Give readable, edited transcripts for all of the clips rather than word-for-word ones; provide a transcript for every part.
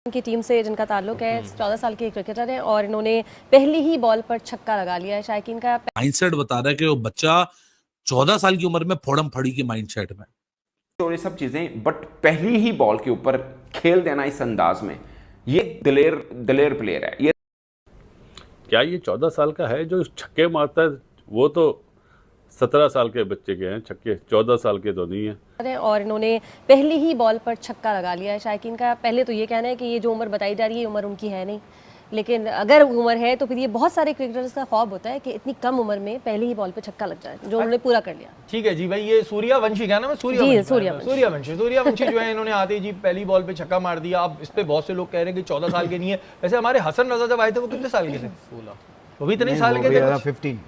की टीम से जिनका ताल्लुक है, 14 साल के क्रिकेटर हैं और इन्होंने पहली ही बॉल पर छक्का लगा लिया है। शायकीन का माइंडसेट बता रहा है कि वो बच्चा 14 साल की उम्र में फोड़म फड़ी की माइंडसेट में, और ये सब चीजें, बट पहली ही बॉल के ऊपर खेल देना इस अंदाज में, ये दिलेर दिलेर प्लेयर है। ये क्या ये 14 साल का है जो छक्के मारता है? वो तो 17 साल के बच्चे के हैं छक्के, 14 साल के तो नहीं है। और इन्होंने पहली ही बॉल पर छक्का लगा लिया है। शायकीन का पहले तो ये कहना है कि ये जो उम्र बताई जा रही है उम्र उनकी है नहीं, लेकिन अगर उम्र है तो फिर ये बहुत सारे क्रिकेटर्स का ख्वाब होता है कि इतनी कम उम्र में पहली ही बॉल पे छक्का लग जाए, जो उन्होंने पूरा कर लिया। ठीक है जी भाई, ये सूर्यवंशी क्या नाम है? सूर्यवंशी जो है, इन्होंने आते ही जी पहली बॉल पे छक्का मार दिया। अब इस पे बहुत से लोग कह रहे हैं कि 14 साल के नहीं है। वैसे हमारे हसन रजा जब आए थे वो कितने साल के थे? 16। वो भी इतने साल के थे,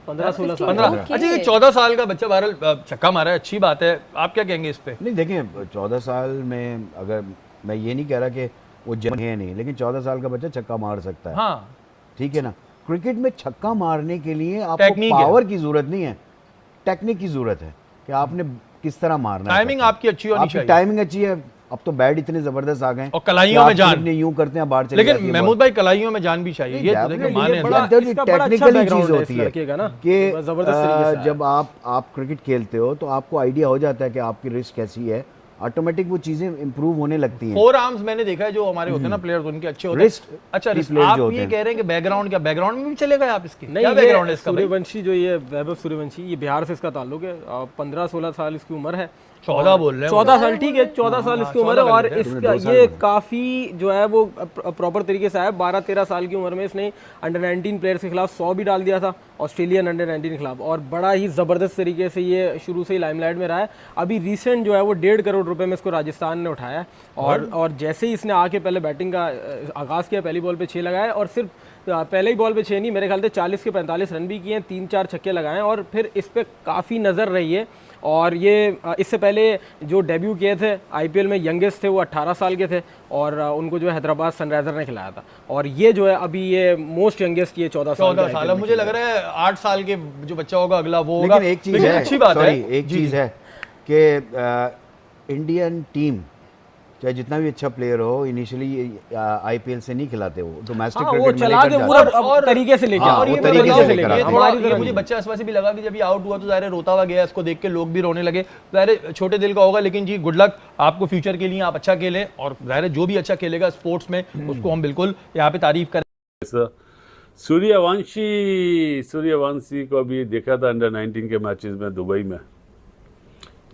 15-16 साल। 15। अच्छा, ये 14 साल का बच्चा बहरहाल छक्का मारा है, अच्छी बात है। आप क्या कहेंगे इस पे? नहीं देखिए, 14 साल में, अगर मैं ये नहीं कह रहा कि वो जम है नहीं, लेकिन 14 साल का बच्चा छक्का मार सकता है। हाँ ठीक है ना। क्रिकेट में छक्का मारने के लिए आपको पावर की जरूरत नहीं है, टेक्निक की जरूरत है कि आपने किस तरह मारना है। टाइमिंग आपकी अच्छी होनी चाहिए। टाइमिंग अच्छी है। अब तो बैट इतने जबरदस्त आ गए और कलाइयों में जान, यूं करते हैं बाहर चले, लेकिन महमूद भाई कलाइयों में जान भी चाहिए। ये तो देखिए माने टेक्निकली चीज होती है कि जब आप क्रिकेट खेलते हो तो आपको आइडिया हो जाता है कि आपकी रिस्क कैसी है, ऑटोमेटिक वो चीजें इंप्रूव होने लगती हैं। फोर आर्म्स मैंने देखा है जो हमारे होते हैं ना प्लेयर्स, उनके अच्छे होते हैं। अच्छा, आप ये कह रहे हैं कि बैकग्राउंड, क्या बैकग्राउंड में भी चलेगा आप इसके? नहीं, क्या बैकग्राउंड है इसका? सूर्यवंशी जो ये वैभव सूर्यवंशी, ये बिहार से इसका ताल्लुक है। 15-16 साल इसकी उम्र है। 14 बोल रहे हैं? 14 साल, ठीक है, 14 साल इसकी उम्र है। और इसका ये काफ़ी जो है वो प्रॉपर तरीके से है। 12-13 साल की उम्र में इसने अंडर-19 प्लेयर्स के खिलाफ 100 भी डाल दिया था, ऑस्ट्रेलियन अंडर-19 के खिलाफ, और बड़ा ही ज़बरदस्त तरीके से ये शुरू से ही लाइमलाइट में रहा है। अभी रिसेंट जो है वो 1.5 करोड़ रुपए में इसको राजस्थान ने उठाया है। और जैसे ही इसने आके पहले बैटिंग का आगाज़ किया, पहली बॉल पर 6 लगाया, और सिर्फ पहले ही बॉल पे 6 नहीं, मेरे ख्याल से 40 के 45 रन भी किए हैं, 3-4 छक्के लगाए हैं, और फिर इस पर काफ़ी नज़र रही है। और ये इससे पहले जो डेब्यू किए थे आईपीएल में, यंगेस्ट थे वो 18 साल के थे, और उनको जो है हैदराबाद सनराइजर ने खिलाया था। और ये जो है अभी ये मोस्ट यंगेस्ट ये 14 साल। मुझे लग रहा है 8 साल के जो बच्चा होगा अगला वो होगा। लेकिन एक चीज है, अच्छी बात है, एक चीज है कि इंडियन टीम चाहे जितना भी अच्छा प्लेयर हो, इनिशियली आईपीएल से नहीं खिलाते, वो डोमेस्टिक क्रिकेट में चला के पूरा तरीके से लेके और ये मुझे बच्चा इस वजह से भी लगा कि जब ये आउट हुआ तो ज़ाहिर रोता हुआ गया, इसको देख के लोग भी रोने लगे। ज़ाहिर छोटे दिल का होगा, लेकिन जी गुड लक आपको फ्यूचर के लिए, आप अच्छा खेलें, और ज़ाहिर जो भी अच्छा खेलेगा स्पोर्ट्स में उसको हम बिल्कुल यहाँ पे तारीफ करें। सूर्यवंशी को अभी देखा था अंडर-19 के मैचेस में दुबई में।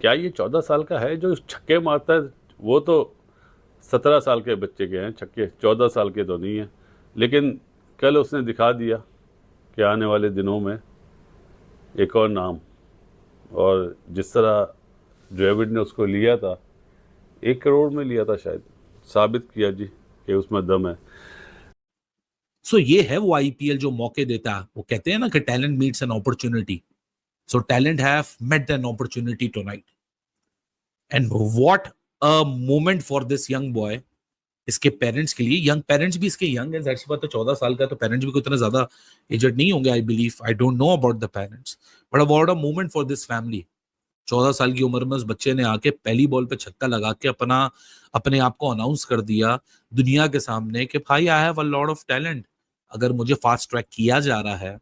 क्या ये 14 साल का है जो छक्के मारता है? वो तो 17 साल के बच्चे के हैं छक्के, 14 साल के तो नहीं है। लेकिन कल उसने दिखा दिया कि आने वाले दिनों में एक और नाम, और जिस तरह ड्रेविड ने उसको लिया था, 1 करोड़ में लिया था शायद, साबित किया जी कि उसमें दम है। सो ये है वो आईपीएल जो मौके देता है। वो कहते हैं ना कि talent meets an opportunity, so talent have met an opportunity tonight, and what a moment for this young boy. इसके पेरेंट्स के लिए, यंग पेरेंट्स भी इसके यंग है, जाहिर सी बात है, 14 साल का, तो पेरेंट्स भी उतना ज्यादा एजड नहीं होंगे, I believe, I don't know about the parents, but what a moment for this family. 14 साल की उम्र में उस बच्चे ने आके पहली बॉल पे छक्का लगा के अपने आप को अनाउंस कर दिया दुनिया के सामने कि भाई I have a lot of talent. अगर मुझे फास्ट ट्रैक किया जा रहा है,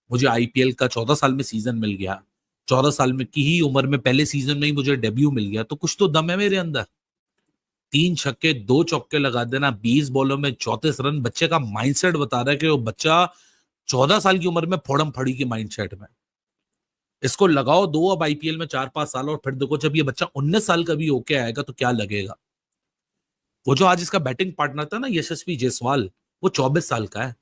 मुझे आईपीएल का 14 साल में सीजन मिल गया, 14 साल में की ही उम्र में पहले सीजन में ही मुझे डेब्यू मिल गया, तो कुछ तो दम है मेरे अंदर। 3 छक्के 2 चौके लगा देना 20 बॉलों में 34 रन। बच्चे का माइंडसेट बता रहा है कि वो बच्चा 14 साल की उम्र में फोड़म फड़ी की माइंडसेट में। इसको लगाओ दो अब आईपीएल में 4-5 साल, और फिर देखो जब ये बच्चा 19 साल का भी होके आएगा तो क्या लगेगा। वो जो आज इसका बैटिंग पार्टनर था ना, यशस्वी जायसवाल, वो 24 साल का है।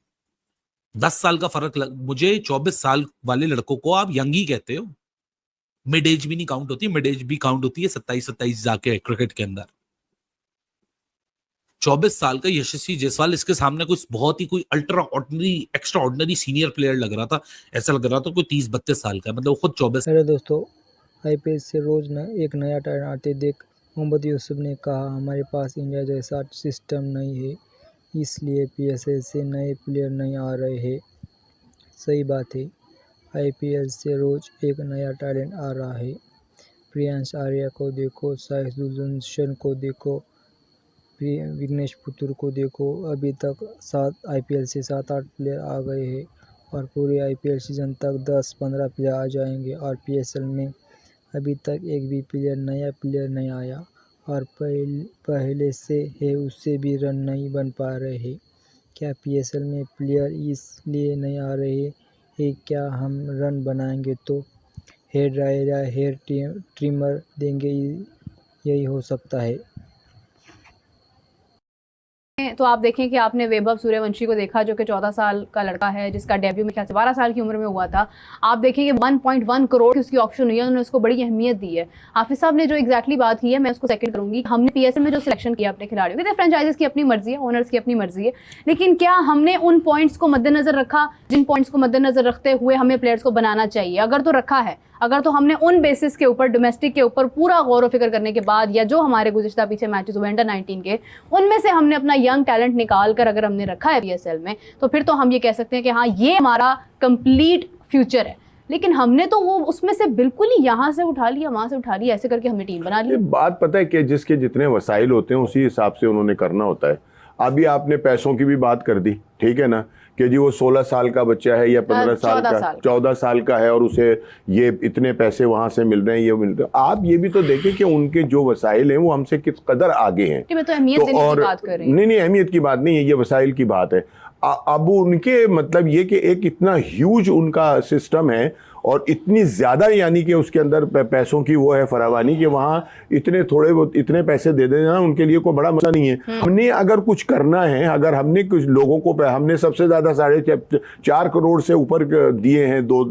10 साल का फर्क मुझे 24 साल वाले लड़कों को आप यंग ही कहते हो। मिड एज भी नहीं काउंट होती, मिड एज भी काउंट होती है 27-27 जाके क्रिकेट के अंदर। 24 साल का यशस्वी जायसवाल, इसके सामने कुछ बहुत ही कोई ultra ordinary extra ordinary senior player लग रहा था। ऐसा लग रहा था कोई 30-32 साल का, मतलब खुद 24। हेलो दोस्तों, आईपीएल से रोज एक नया टैलेंट आते देख मोहम्मद यूसुफ ने कहा, हमारे पास इंडिया जैसा सिस्टम नहीं है, इसलिए पीएसएल से नए प्लेयर नहीं आ रहे हैं। सही बात है, आईपीएल से रोज एक नया टैलेंट आ रहा है। प्रियांश आर्या को देखो, साइदुल को देखो, विघ्नेश पुतुर को देखो, अभी तक IPL से 7-8 प्लेयर आ गए हैं और पूरे IPL सीज़न तक 10-15 प्लेयर आ जाएंगे। और PSL में अभी तक एक भी नया प्लेयर नहीं आया और पहले से है उससे भी रन नहीं बन पा रहे हैं। क्या PSL में प्लेयर इसलिए नहीं आ रहे हैं? क्या हम रन बनाएंगे तो हेयर ड्रायर या हेयर ट्रिमर देंगे? यही हो सकता है। तो आप देखें कि आपने वैभव सूर्यवंशी को देखा जो कि 14 साल का लड़का है जिसका डेब्यू में ख्याल से 12 साल की उम्र में हुआ था। आप देखें कि 1.1 करोड़ की उसकी ऑक्शन हुई है, उन्होंने उसको बड़ी अहमियत दी है। हाफिज साहब ने जो एग्जैक्टली बात की है मैं उसको सेकंड करूंगी। हमने PSL में जो सिलेक्शन किया अपने खिलाड़ियों की, फ्रेंचाइजीज की अपनी मर्जी है, ओनर्स की अपनी मर्जी है, लेकिन क्या हमने उन पॉइंट्स को मद्देनजर रखा जिन पॉइंट्स को मद्देनजर रखते हुए हमें प्लेयर्स को बनाना चाहिए? अगर तो रखा है, अगर तो हमने उन बेसिस के ऊपर, डोमेस्टिक के ऊपर पूरा गौर व फिक्र करने के बाद, या जो हमारे गुज़िश्ता पीछे मैचेस हुए अंडर 19 के, उनमें से हमने अपना यंग टैलेंट निकाल कर अगर हमने रखा है PSL में, तो फिर तो हम ये कह सकते हैं कि हाँ ये हमारा कंप्लीट फ्यूचर है। लेकिन हमने तो वो उसमें से बिल्कुल ही यहाँ से उठा लिया, वहाँ से उठा लिया, ऐसे करके हमने टीम बना ली। बात पता है कि जिसके जितने वसाइल होते हैं उसी हिसाब से उन्होंने करना होता है। अभी आपने पैसों की भी बात कर दी, ठीक है ना, कि जी वो 16 साल का बच्चा है या 15 साल का, 14 साल का है और उसे ये इतने पैसे वहां से मिल रहे हैं, ये मिल रहे हैं। आप ये भी तो देखें कि उनके जो वसाइल हैं वो हमसे किस कदर आगे हैं। मैं तो अहमियत देने की बात कर रही हूं। नहीं, अहमियत की बात नहीं है, ये वसाइल की बात है। अब उनके मतलब ये कि एक इतना ह्यूज उनका सिस्टम है और इतनी ज्यादा, यानी कि उसके अंदर पैसों की वो है फरावानी कि वहाँ इतने थोड़े बहुत इतने पैसे दे देना उनके लिए कोई बड़ा मसला नहीं है। हमने अगर कुछ करना है, अगर हमने कुछ लोगों को, हमने सबसे ज्यादा 4.5 करोड़ से ऊपर दिए हैं दो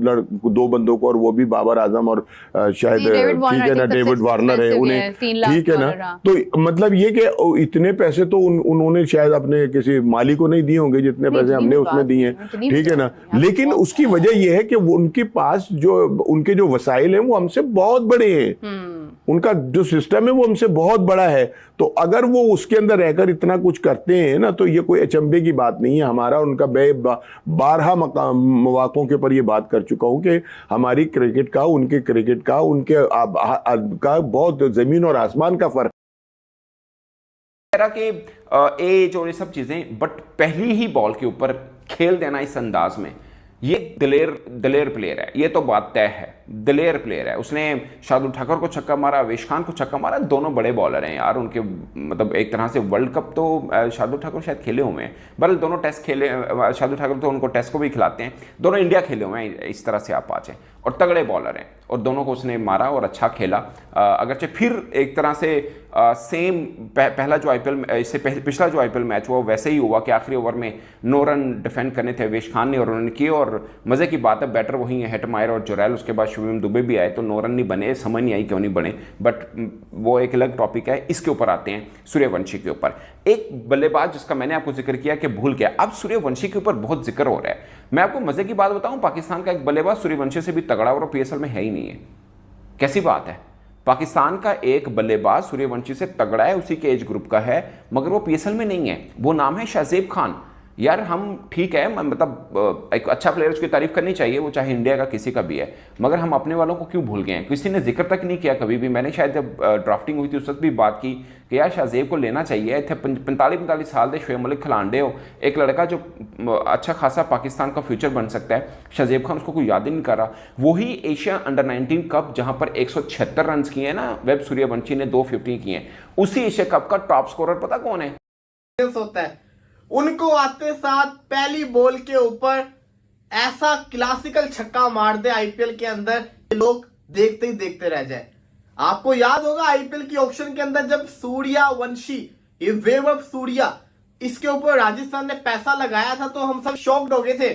बंदों को, और वो भी बाबर आजम और शायद ठीक है ना डेविड वार्नर है उन्हें, ठीक है ना। तो मतलब ये कि इतने पैसे तो उन्होंने शायद अपने किसी माली को नहीं दिए होंगे जितने पैसे हमने उसमें दिए हैं, ठीक है ना। लेकिन उसकी वजह यह है कि उनके पास जो उनके जो वसाइल हैं वो हमसे बहुत बड़े हैं, उनका जो सिस्टम है वो हमसे बहुत बड़ा है। तो अगर वो उसके अंदर रहकर इतना कुछ करते हैं ना, तो ये कोई अचंभे की बात नहीं है। हमारा उनका 12 मौक़ों के ऊपर ये बात कर चुका हूं कि हमारी क्रिकेट का, उनके क्रिकेट का, उनके का बहुत जमीन और आसमान का फर्क कि एज और ये सब चीजें, बट पहली ही बॉल के ऊपर खेल देना इस अंदाज में, ये दिलेर प्लेयर है, ये तो बात तय है, दिलेर प्लेयर है। उसने शार्दुल ठाकुर को छक्का मारा, अवेश खान को छक्का मारा, दोनों बड़े बॉलर हैं यार उनके, मतलब एक तरह से वर्ल्ड कप तो शार्दुल ठाकुर शायद खेले हुए हैं, बल्कि दोनों टेस्ट खेले, शार्दुल ठाकुर तो उनको टेस्ट को भी खिलाते हैं, दोनों इंडिया खेले हुए हैं, इस तरह से आप आ जाए, और तगड़े बॉलर हैं और दोनों को उसने मारा और अच्छा खेला। अगरचे फिर एक तरह से सेम पहला जो IPL इससे पिछला जो IPL मैच हुआ वैसे ही हुआ कि आखिरी ओवर में 9 रन डिफेंड करने थे अवेश खान ने और उन्होंने किए, और मज़े की बात है बैटर वही है हेटमायर और जोरेल, उसके बाद शुभम दुबे भी आए तो 9 रन नहीं बने, समझ नहीं आई क्यों नहीं बने, बट वो एक अलग टॉपिक है। इसके ऊपर आते हैं सूर्यवंशी के ऊपर, एक बल्लेबाज जिसका मैंने आपको जिक्र किया कि भूल गया, अब सूर्यवंशी के ऊपर बहुत जिक्र हो रहा है। मैं आपको मजे की बात बताऊं, पाकिस्तान का एक बल्लेबाज सूर्यवंशी से भी तगड़ा और PSL में है ही नहीं है। कैसी बात है, पाकिस्तान का एक बल्लेबाज सूर्यवंशी से तगड़ा है, उसी के एज ग्रुप का है, मगर वो PSL में नहीं है। वो नाम है शाहजेब खान। यार हम ठीक है, मतलब एक अच्छा प्लेयर, उसकी तारीफ करनी चाहिए, वो चाहे इंडिया का किसी का भी है, मगर हम अपने वालों को क्यों भूल गए हैं? किसी ने जिक्र तक नहीं किया कभी भी। मैंने शायद जब ड्राफ्टिंग हुई थी उस वक्त भी बात की कि यार शाहजेब को लेना चाहिए। इतने 45 साल दे शोएब मलिक खिलांडे हो, एक लड़का जो अच्छा खासा पाकिस्तान का फ्यूचर बन सकता है, शाहजेब खान उसको कोई याद ही नहीं कर रहा। वही एशिया अंडर 19 कप जहां पर 176 रन किए हैं ना, वेब सूर्यवंशी ने 250 किए हैं, उसी एशिया कप का टॉप स्कोरर पता कौन है? होता है उनको आते साथ पहली बॉल के ऊपर ऐसा क्लासिकल छक्का मार दे IPL के अंदर, लोग देखते ही देखते रह जाए। आपको याद होगा IPL की ऑक्शन के अंदर जब सूर्यवंशी, ये वैभव सूर्या, इसके ऊपर राजस्थान ने पैसा लगाया था तो हम सब शॉक्ड हो गए थे,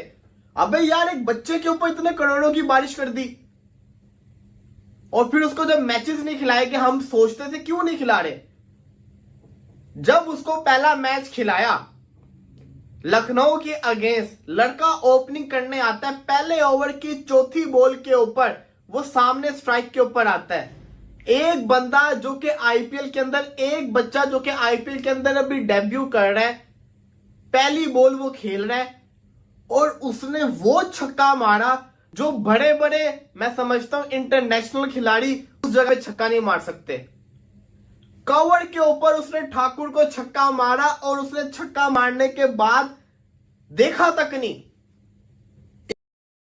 अबे यार एक बच्चे के ऊपर इतने करोड़ों की बारिश कर दी। और फिर उसको जब मैचेस नहीं खिलाए कि हम सोचते थे क्यों नहीं खिला रहे, जब उसको पहला मैच खिलाया लखनऊ के अगेंस्ट, लड़का ओपनिंग करने आता है, पहले ओवर की चौथी बॉल के ऊपर वो सामने स्ट्राइक के ऊपर आता है। एक बंदा जो कि IPL के अंदर, एक बच्चा जो कि IPL के अंदर अभी डेब्यू कर रहा है, पहली बॉल वो खेल रहा है और उसने वो छक्का मारा जो बड़े बड़े, मैं समझता हूं इंटरनेशनल खिलाड़ी उस जगह छक्का नहीं मार सकते। कवर के ऊपर उसने ठाकुर को छक्का मारा और उसने छक्का मारने के बाद देखा तक नहीं